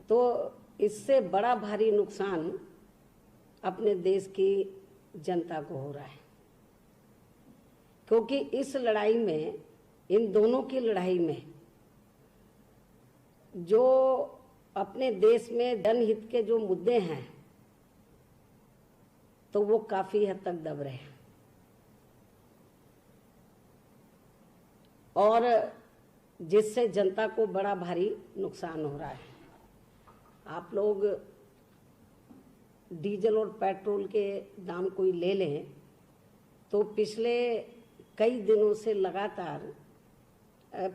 तो इससे बड़ा भारी नुकसान अपने देश की जनता को हो रहा है, क्योंकि इस लड़ाई में, इन दोनों की लड़ाई में जो अपने देश में जनहित के जो मुद्दे हैं तो वो काफी हद तक दब रहे हैं और जिससे जनता को बड़ा भारी नुकसान हो रहा है। आप लोग डीजल और पेट्रोल के दाम कोई ले लें तो पिछले कई दिनों से लगातार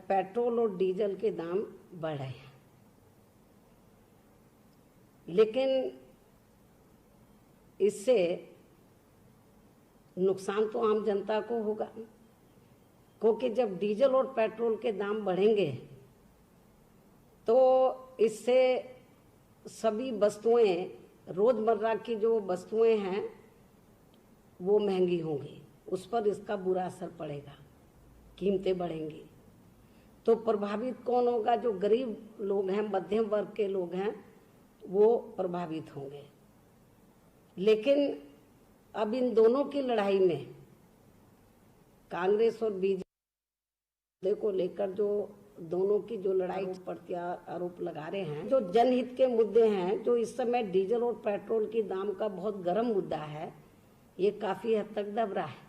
पेट्रोल और डीजल के दाम बढ़ रहे हैं, लेकिन इससे नुकसान तो आम जनता को होगा, क्योंकि जब डीजल और पेट्रोल के दाम बढ़ेंगे तो इससे सभी वस्तुएं, रोजमर्रा की जो वस्तुएं हैं वो महंगी होंगी, उस पर इसका बुरा असर पड़ेगा, कीमतें बढ़ेंगी। तो प्रभावित कौन होगा? जो गरीब लोग हैं, मध्यम वर्ग के लोग हैं, वो प्रभावित होंगे। लेकिन अब इन दोनों की लड़ाई में कांग्रेस और बीजेपी को लेकर जो दोनों की जो लड़ाई पर आरोप लगा रहे हैं, जो जनहित के मुद्दे हैं, जो इस समय डीजल और पेट्रोल की दाम का बहुत गर्म मुद्दा है, ये काफी हद तक दब रहा है।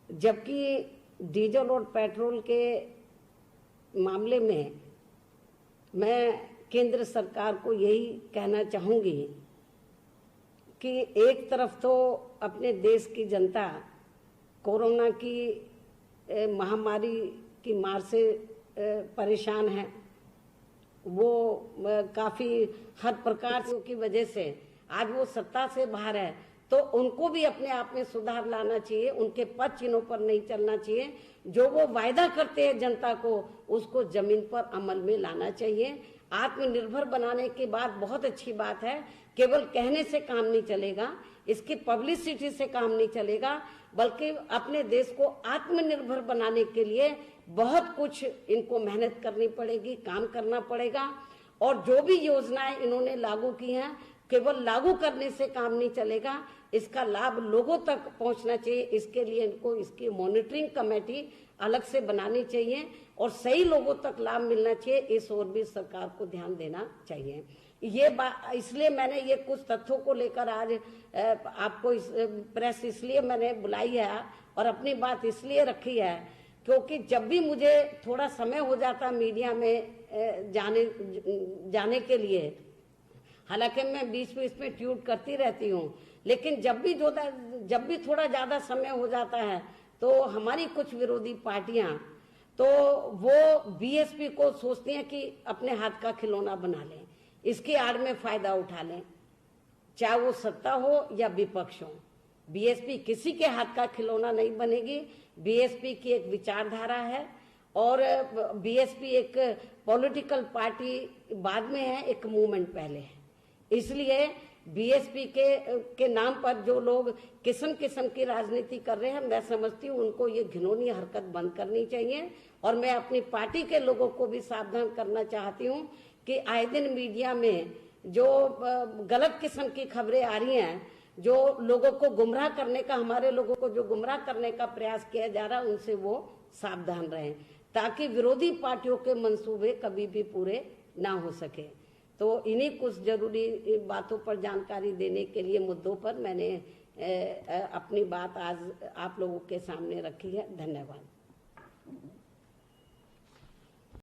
जबकि डीजल और पेट्रोल के मामले में मैं केंद्र सरकार को यही कहना चाहूंगी कि एक तरफ तो अपने देश की जनता कोरोना की महामारी की मार से परेशान है, वो काफी हर प्रकार की वजह से आज वो सत्ता से बाहर है, तो उनको भी अपने आप में सुधार लाना चाहिए, उनके पद चिन्हों पर नहीं चलना चाहिए, जो वो वायदा करते हैं जनता को उसको जमीन पर अमल में लाना चाहिए। आत्मनिर्भर बनाने की बात बहुत अच्छी बात है, केवल कहने से काम नहीं चलेगा, इसकी पब्लिसिटी से काम नहीं चलेगा, बल्कि अपने देश को आत्मनिर्भर बनाने के लिए बहुत कुछ इनको मेहनत करनी पड़ेगी, काम करना पड़ेगा। और जो भी योजनाएं इन्होंने लागू की हैं, केवल लागू करने से काम नहीं चलेगा, इसका लाभ लोगों तक पहुंचना चाहिए। इसके लिए इनको इसकी मॉनिटरिंग कमेटी अलग से बनानी चाहिए और सही लोगों तक लाभ मिलना चाहिए, इस ओर भी सरकार को ध्यान देना चाहिए। ये बात इसलिए मैंने ये कुछ तथ्यों को लेकर आज आपको प्रेस इसलिए मैंने बुलाई है और अपनी बात इसलिए रखी है क्योंकि जब भी मुझे थोड़ा समय हो जाता मीडिया में जाने के लिए, हालांकि मैं बीच बीच में ट्वीट करती रहती हूँ, लेकिन जब भी थोड़ा ज्यादा समय हो जाता है तो हमारी कुछ विरोधी पार्टियां तो वो बीएसपी को सोचती हैं कि अपने हाथ का खिलौना बना लें, इसकी आड़ में फायदा उठा लें, चाहे वो सत्ता हो या विपक्ष हो। बीएसपी किसी के हाथ का खिलौना नहीं बनेगी। बीएसपी की एक विचारधारा है और बीएसपी एक पॉलिटिकल पार्टी बाद में है, एक मूवमेंट पहले है। इसलिए बीएसपी के नाम पर जो लोग किस्म किस्म की राजनीति कर रहे हैं, मैं समझती हूँ उनको ये घिनौनी हरकत बंद करनी चाहिए। और मैं अपनी पार्टी के लोगों को भी सावधान करना चाहती हूँ कि आए दिन मीडिया में जो गलत किस्म की खबरें आ रही हैं, जो लोगों को गुमराह करने का, हमारे लोगों को जो गुमराह करने का प्रयास किया जा रहा है, उनसे वो सावधान रहें, ताकि विरोधी पार्टियों के मंसूबे कभी भी पूरे ना हो सके। तो इन्हीं कुछ जरूरी बातों पर जानकारी देने के लिए, मुद्दों पर मैंने अपनी बात आज आप लोगों के सामने रखी है। धन्यवाद।